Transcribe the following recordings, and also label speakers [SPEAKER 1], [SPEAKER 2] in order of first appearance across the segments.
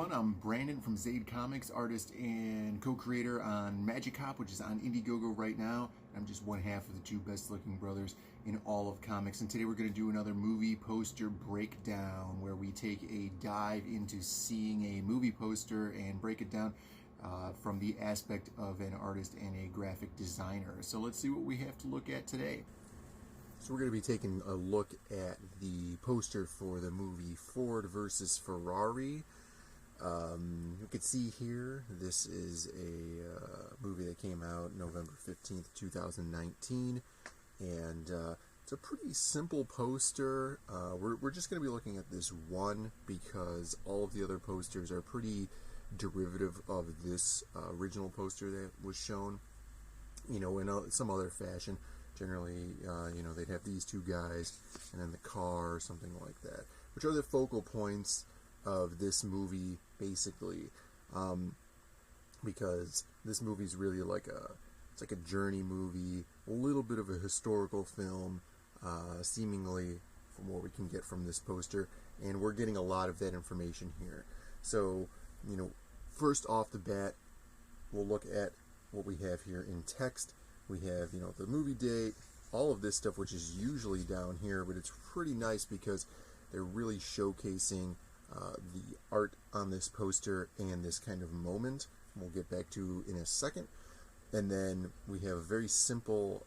[SPEAKER 1] everyone. I'm Brandon from Zaid Comics, artist and co-creator on Magic Cop, which is on Indiegogo right now. I'm just one half of the two best-looking brothers in all of comics. And today we're going to do another movie poster breakdown, where we take a dive into seeing a movie poster and break it down from the aspect of an artist and a graphic designer. So let's see what we have to look at today. So we're going to be taking a look at the poster for the movie Ford versus Ferrari. You can see here, this is a movie that came out November 15th, 2019, and it's a pretty simple poster. We're just going to be looking at this one because all of the other posters are pretty derivative of this original poster that was shown, you know, in some other fashion. Generally, you know, they'd have these two guys and then the car or something like that, which are the focal points of this movie, basically, because this movie is really it's like a journey movie, a little bit of a historical film, seemingly, from what we can get from this poster, and we're getting a lot of that information here. So, you know, first off the bat, we'll look at what we have here in text. We have, you know, the movie date, all of this stuff, which is usually down here, but it's pretty nice because they're really showcasing the art on this poster and this kind of moment. We'll get back to in a second. And then we have a very simple,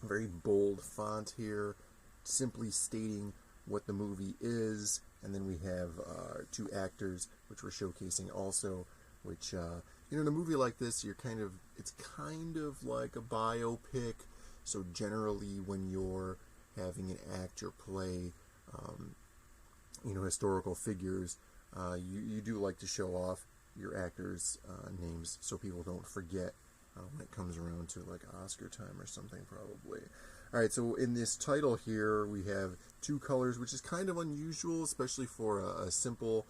[SPEAKER 1] very bold font here, simply stating what the movie is. And then we have two actors, which we're showcasing also, which, you know, in a movie like this, it's kind of like a biopic. So generally, when you're having an actor play, you know, historical figures, you do like to show off your actors' names so people don't forget when it comes around to like Oscar time or something, probably. All right, so in this title here, we have two colors, which is kind of unusual, especially for a simple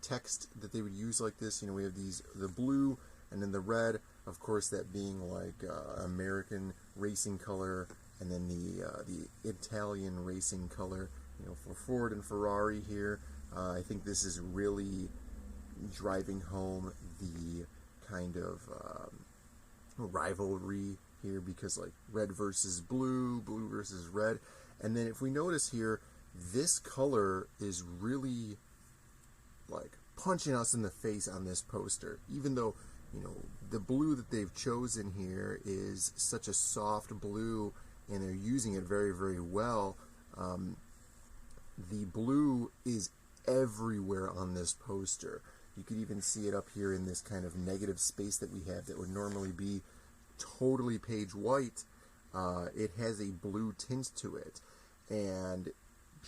[SPEAKER 1] text that they would use like this. You know, we have the blue and then the red, of course, that being like American racing color, and then the Italian racing color, you know, for Ford and Ferrari here. I think this is really driving home the kind of rivalry here, because like red versus blue, blue versus red. And then if we notice here, this color is really like punching us in the face on this poster, even though, you know, the blue that they've chosen here is such a soft blue and they're using it very, very well. The blue is everywhere on this poster. You could even see it up here in this kind of negative space that we have that would normally be totally page white. It has a blue tint to it. And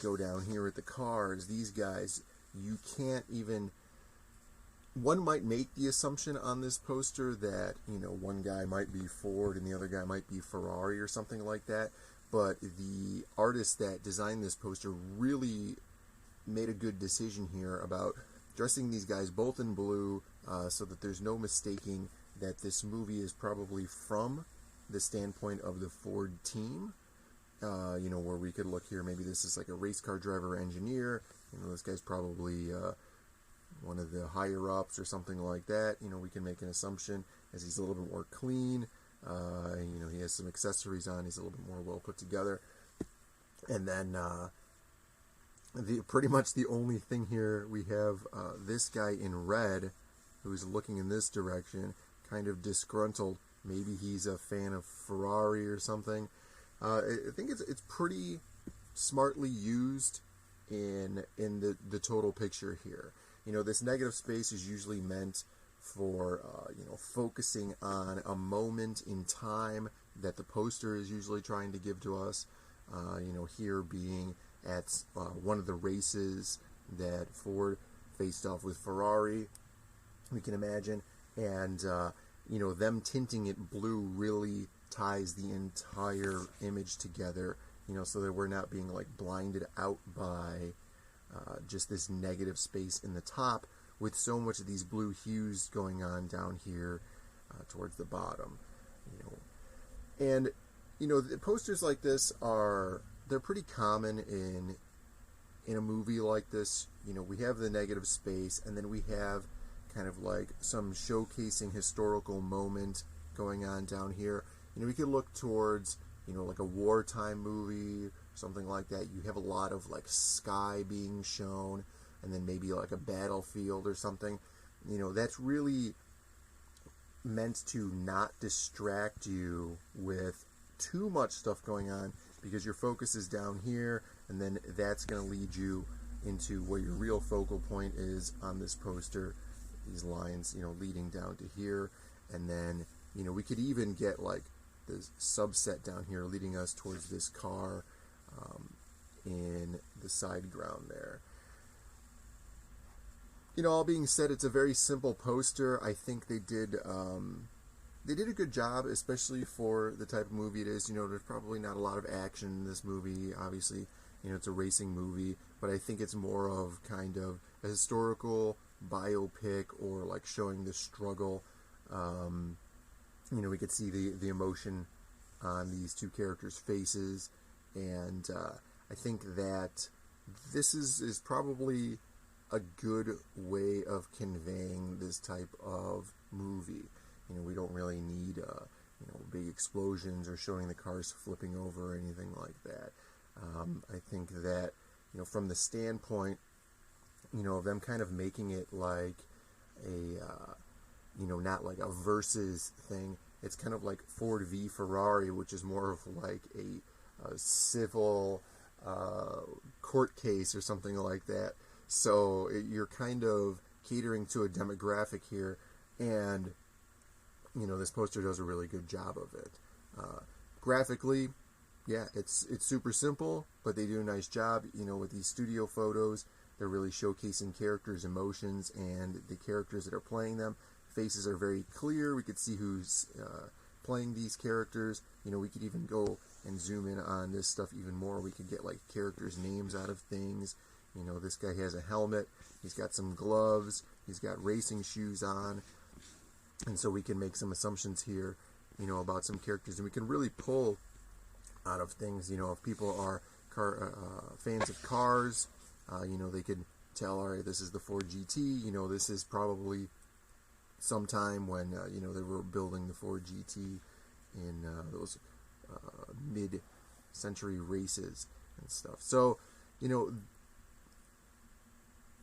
[SPEAKER 1] go down here at the cars, these guys, you can't even... One might make the assumption on this poster that, you know, one guy might be Ford and the other guy might be Ferrari or something like that, but the artist that designed this poster really made a good decision here about dressing these guys both in blue, so that there's no mistaking that this movie is probably from the standpoint of the Ford team. You know, where we could look here, maybe this is like a race car driver or engineer. You know, this guy's probably one of the higher ups or something like that. You know, we can make an assumption as he's a little bit more clean. You know, he has some accessories on. He's a little bit more well put together. And then pretty much the only thing here, we have this guy in red who's looking in this direction, kind of disgruntled. Maybe he's a fan of Ferrari or something. I think it's pretty smartly used in the total picture here. You know, this negative space is usually meant for, you know, focusing on a moment in time that the poster is usually trying to give to us. You know, here being at one of the races that Ford faced off with Ferrari, we can imagine. And, you know, them tinting it blue really ties the entire image together, you know, so that we're not being like blinded out by just this negative space in the top, with so much of these blue hues going on down here towards the bottom, you know. And, you know, the posters like this they're pretty common in a movie like this, we have the negative space, and then we have kind of like some showcasing historical moment going on down here. We could look towards, like a wartime movie, something like that. You have a lot of like sky being shown, and then maybe like a battlefield or something. That's really meant to not distract you with too much stuff going on, because your focus is down here, and then that's going to lead you into where your real focal point is on this poster. These lines, leading down to here, and then, we could even get like this subset down here leading us towards this car in the side ground there. All being said, it's a very simple poster. I think they did a good job, especially for the type of movie it is. There's probably not a lot of action in this movie. Obviously, it's a racing movie, but I think it's more of kind of a historical biopic, or like showing the struggle. We could see the emotion on these two characters' faces, and I think that this is probably a good way of conveying this type of movie. We don't really need big explosions or showing the cars flipping over or anything like that. I think that from the standpoint of them kind of making it like a not like a versus thing. It's kind of like Ford v Ferrari, which is more of like a civil court case or something like that. So you're kind of catering to a demographic here, and this poster does a really good job of it. Graphically, yeah, it's super simple, but they do a nice job. With these studio photos, they're really showcasing characters' emotions and the characters that are playing them. Faces are very clear. We could see who's playing these characters. We could even go and zoom in on this stuff even more. We could get like characters' names out of things. This guy has a helmet. He's got some gloves. He's got racing shoes on. And so we can make some assumptions here, about some characters. And we can really pull out of things, if people are fans of cars, they could tell, all right, this is the Ford GT. This is probably sometime when, they were building the Ford GT in those mid-century races and stuff. So,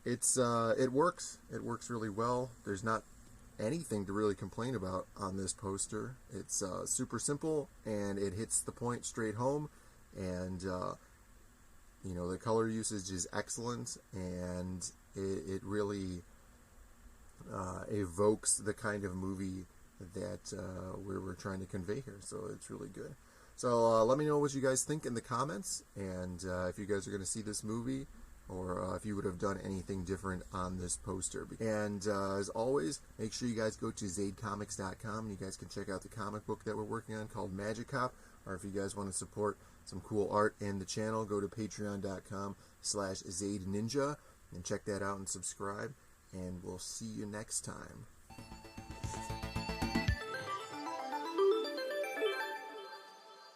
[SPEAKER 1] it works. It works really well. There's not anything to really complain about on this poster. It's super simple, and it hits the point straight home, and the color usage is excellent, and it really evokes the kind of movie that we're trying to convey here. So it's really good. So let me know what you guys think in the comments, and if you guys are going to see this movie, or if you would have done anything different on this poster. And as always, make sure you guys go to zadecomics.com, and you guys can check out the comic book that we're working on called Magic Cop. Or if you guys want to support some cool art in the channel, go to patreon.com/ZadeNinja and check that out and subscribe. And we'll see you next time.